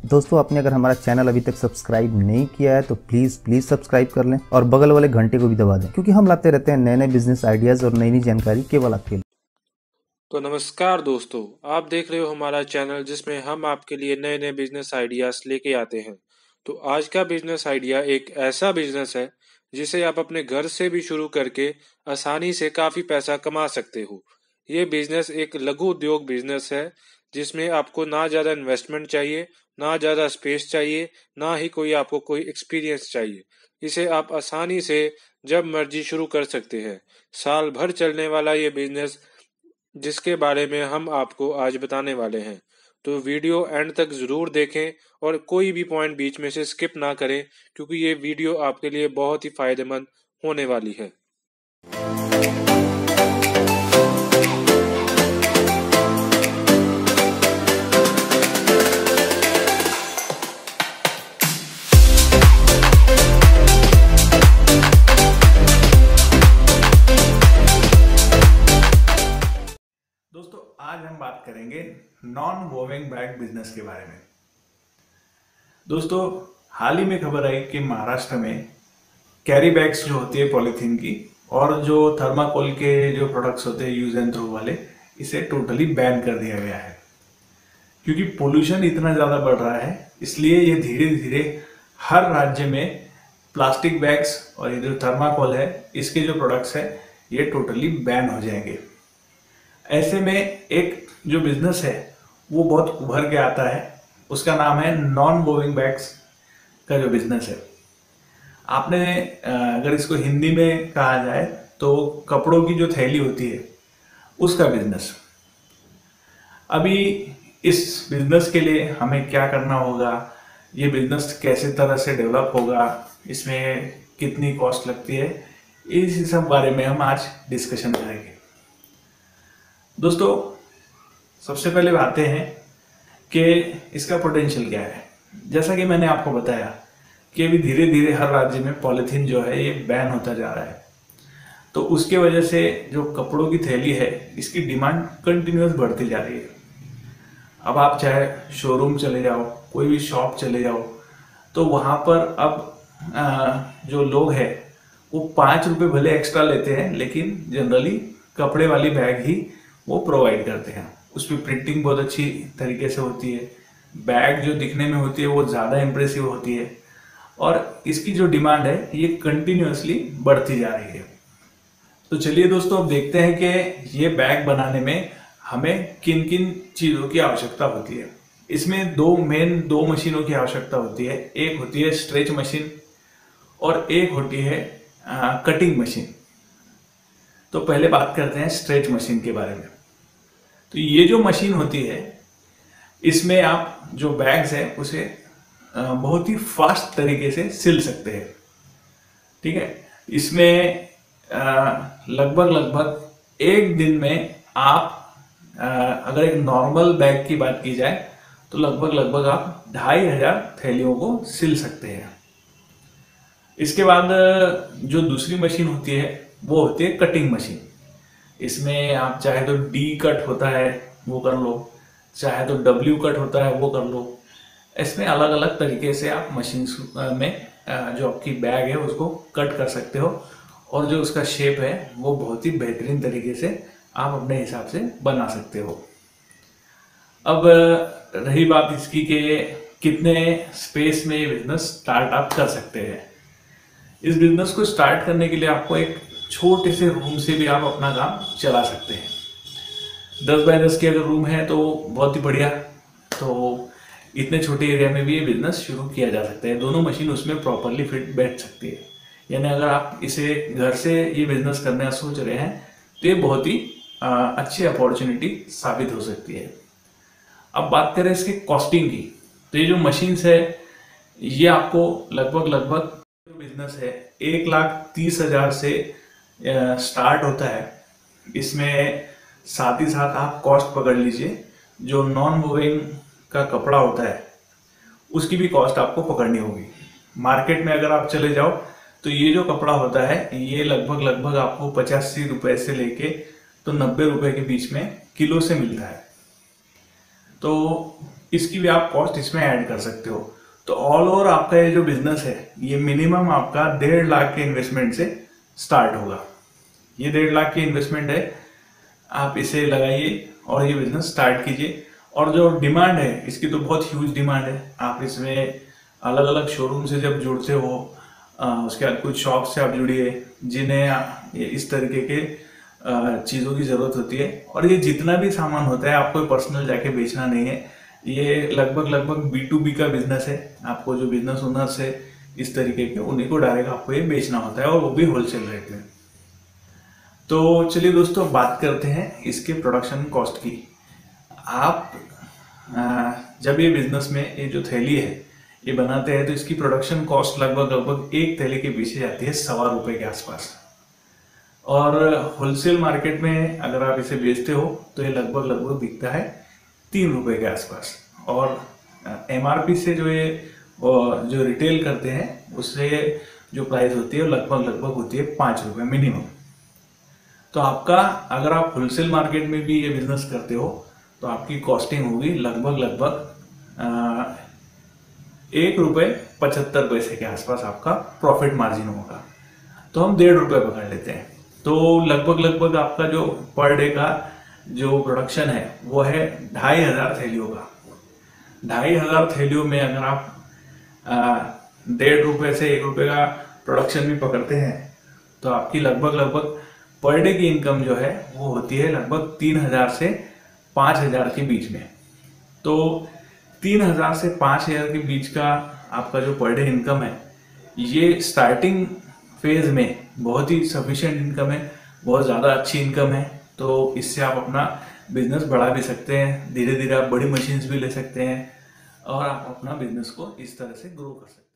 दोस्तों आपने अगर हमारा चैनल अभी तक सब्सक्राइब नहीं किया है तो प्लीज सब्सक्राइब कर लें और बगल वाले घंटे को भी दबा दें, क्योंकि हम लाते रहते हैं नए नए बिजनेस आइडियाज और नई नई जानकारी केवल आपके लिए। तो नमस्कार दोस्तों, आप देख रहे हो हमारा चैनल जिसमें हम आपके लिए नए नए बिजनेस आइडियाज लेके आते हैं। तो आज का बिजनेस आइडिया एक ऐसा बिजनेस है जिसे आप अपने घर से भी शुरू करके आसानी से काफी पैसा कमा सकते हो। ये बिजनेस एक लघु उद्योग बिजनेस है जिसमें आपको ना ज्यादा इन्वेस्टमेंट चाहिए, ना ज्यादा स्पेस चाहिए, ना ही आपको कोई एक्सपीरियंस चाहिए। इसे आप आसानी से जब मर्जी शुरू कर सकते हैं। साल भर चलने वाला ये बिजनेस जिसके बारे में हम आपको आज बताने वाले हैं। तो वीडियो एंड तक जरूर देखें और कोई भी पॉइंट बीच में से स्किप ना करें, क्योंकि ये वीडियो आपके लिए बहुत ही फायदेमंद होने वाली है। दोस्तों आज हम बात करेंगे नॉन वोविंग बैग बिजनेस के बारे में। दोस्तों हाल ही में खबर आई कि महाराष्ट्र में कैरी बैग्स जो होती है पॉलीथीन की और जो थर्माकोल के जो प्रोडक्ट्स होते हैं यूज एंड थ्रो वाले, इसे टोटली बैन कर दिया गया है। क्योंकि पोल्यूशन इतना ज़्यादा बढ़ रहा है, इसलिए ये धीरे धीरे हर राज्य में प्लास्टिक बैग्स और ये जो थर्माकोल है इसके जो प्रोडक्ट्स है ये टोटली बैन हो जाएंगे। ऐसे में एक जो बिजनेस है वो बहुत उभर के आता है, उसका नाम है नॉन वोविंग बैग्स का जो बिजनेस है। आपने अगर इसको हिंदी में कहा जाए तो कपड़ों की जो थैली होती है उसका बिजनेस। अभी इस बिजनेस के लिए हमें क्या करना होगा, ये बिजनेस कैसे तरह से डेवलप होगा, इसमें कितनी कॉस्ट लगती है, इस सब बारे में हम आज डिस्कशन करेंगे। दोस्तों सबसे पहले आते हैं कि इसका पोटेंशियल क्या है। जैसा कि मैंने आपको बताया कि अभी धीरे धीरे हर राज्य में पॉलीथीन जो है ये बैन होता जा रहा है, तो उसके वजह से जो कपड़ों की थैली है इसकी डिमांड कंटिन्यूअस बढ़ती जा रही है। अब आप चाहे शोरूम चले जाओ, कोई भी शॉप चले जाओ, तो वहाँ पर अब जो लोग हैं वो 5 रुपये भले एक्स्ट्रा लेते हैं, लेकिन जनरली कपड़े वाली बैग ही वो प्रोवाइड करते हैं। उसमें प्रिंटिंग बहुत अच्छी तरीके से होती है, बैग जो दिखने में होती है वो ज़्यादा इम्प्रेसिव होती है और इसकी जो डिमांड है ये कंटिन्यूअसली बढ़ती जा रही है। तो चलिए दोस्तों अब देखते हैं कि ये बैग बनाने में हमें किन किन चीज़ों की आवश्यकता होती है। इसमें दो मशीनों की आवश्यकता होती है। एक होती है स्ट्रेच मशीन और एक होती है कटिंग मशीन। तो पहले बात करते हैं स्ट्रेच मशीन के बारे में। तो ये जो मशीन होती है इसमें आप जो बैग्स है उसे बहुत ही फास्ट तरीके से सिल सकते हैं। ठीक है, इसमें लगभग 1 दिन में आप अगर एक नॉर्मल बैग की बात की जाए तो लगभग आप 2500 थैलियों को सिल सकते हैं। इसके बाद जो दूसरी मशीन होती है वो होती है कटिंग मशीन। इसमें आप चाहे तो डी कट होता है वो कर लो, चाहे तो डब्ल्यू कट होता है वो कर लो। इसमें अलग अलग तरीके से आप मशीन में जो आपकी बैग है उसको कट कर सकते हो और जो उसका शेप है वो बहुत ही बेहतरीन तरीके से आप अपने हिसाब से बना सकते हो। अब रही बात इसकी कि कितने स्पेस में ये बिजनेस स्टार्ट आप कर सकते हैं। इस बिजनेस को स्टार्ट करने के लिए आपको एक छोटे से रूम से भी आप अपना काम चला सकते हैं। 10 बाय 10 के अगर रूम है तो बहुत ही बढ़िया। तो इतने छोटे एरिया में भी ये बिजनेस शुरू किया जा सकता है। दोनों मशीन उसमें प्रॉपरली फिट बैठ सकती है। यानी अगर आप इसे घर से ये बिजनेस करने का सोच रहे हैं तो ये बहुत ही अच्छी अपॉर्चुनिटी साबित हो सकती है। अब बात करें इसके कॉस्टिंग की, तो ये जो मशीन्स है ये आपको लगभग बिजनेस है 1,30,000 से स्टार्ट होता है। इसमें साथ ही साथ आप कॉस्ट पकड़ लीजिए, जो नॉन वोविंग का कपड़ा होता है उसकी भी कॉस्ट आपको पकड़नी होगी। मार्केट में अगर आप चले जाओ तो ये जो कपड़ा होता है ये लगभग आपको 85 रुपए से लेके तो 90 रुपए के बीच में किलो से मिलता है। तो इसकी भी आप कॉस्ट इसमें ऐड कर सकते हो। तो ऑल ओवर आपका ये जो बिजनेस है ये मिनिमम आपका 1.5 लाख के इन्वेस्टमेंट से स्टार्ट होगा। ये 1.5 लाख की इन्वेस्टमेंट है, आप इसे लगाइए और ये बिजनेस स्टार्ट कीजिए। और जो डिमांड है इसकी तो बहुत ह्यूज डिमांड है। आप इसमें अलग अलग शोरूम से जब जुड़ते हो, उसके बाद कुछ शॉप से आप जुड़िए जिन्हें इस तरीके के चीज़ों की ज़रूरत होती है। और ये जितना भी सामान होता है आपको पर्सनल जाके बेचना नहीं है, ये लगभग B2B का बिजनेस है। आपको जो बिजनेस ओनर्स है इस तरीके के, उन्हीं को डायरेक्ट आपको ये बेचना होता है और वो भी होलसेल रेट में। तो चलिए दोस्तों बात करते हैं इसके प्रोडक्शन कॉस्ट की। आप जब ये बिजनेस में ये जो थैली है ये बनाते हैं तो इसकी प्रोडक्शन कॉस्ट लगभग एक थैली के पीछे जाती है ₹1.25 के आसपास। और होलसेल मार्केट में अगर आप इसे बेचते हो तो ये लगभग बिकता है ₹3 के आसपास। और MRP से जो रिटेल करते हैं उससे जो प्राइस होती है वो लगभग होती है ₹5 मिनिमम। तो आपका अगर आप होलसेल मार्केट में भी ये बिजनेस करते हो तो आपकी कॉस्टिंग होगी लगभग ₹1.75 के आसपास आपका प्रॉफिट मार्जिन होगा। तो हम ₹1.5 पकड़ लेते हैं। तो लगभग आपका जो पर डे का जो प्रोडक्शन है वो है 2,500 थैलियों का। 2,500 थैलियों में अगर आप ₹1.5 से ₹1 का प्रोडक्शन भी पकड़ते हैं तो आपकी लगभग पर डे की इनकम जो है वो होती है लगभग 3,000 से 5,000 के बीच में। तो 3,000 से 5,000 के बीच का आपका जो पर डे इनकम है ये स्टार्टिंग फेज में बहुत ही सफिशिएंट इनकम है, बहुत ज़्यादा अच्छी इनकम है। तो इससे आप अपना बिजनेस बढ़ा भी सकते हैं, धीरे धीरे आप बड़ी मशीन्स भी ले सकते हैं और आप अपना बिजनेस को इस तरह से ग्रो कर सकते हैं।